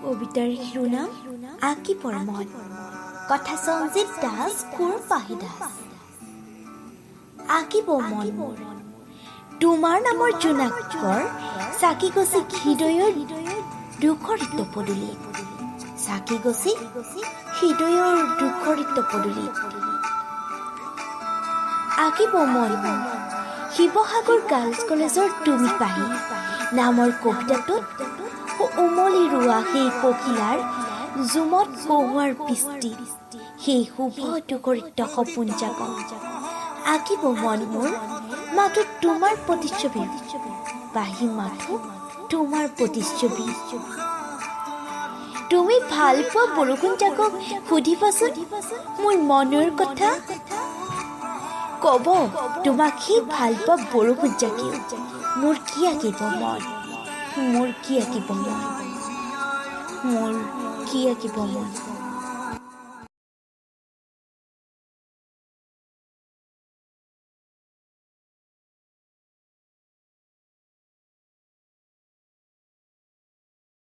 কবিতাৰ শিৰোনাম আঁকিবৰ মন। কথা সঞ্জিত দাস, সুৰ পাহি দাস। আঁকিব মন মোৰ তোমাৰ নামৰ জোনাকৰ চাকি গছি হৃদয়ৰ দুখৰিত পদূলি। চাকি গছি হৃদয়ৰ দুখৰিত পদূলি। আঁকিব মন মোৰ শিৱসাগৰ গাৰ্লছ কলেজৰ তুমি পাহি নামৰ কবিতাটোত উমলি ৰোৱা সেই পখিলাৰ জুমত কহুৱাৰ বৃষ্টি, সেই শুভ দুখৰিত সপোন জাপন। আঁকিব মন মোৰ মাথো তোমাৰ প্ৰতিচ্ছবি, পাহি মাথো তোমাৰ প্ৰতিচ্ছবি। তুমি ভাল পোৱা বৰষুণ জাকক সুধিবাচোন মোৰ মনৰ কথা। কব তোমাক সেই ভাল পোৱা বৰষুণ জাকেও মোৰ কি আঁকিব মন, মোৰ কি আঁকিব মন, মোৰ কি আঁকিব মন।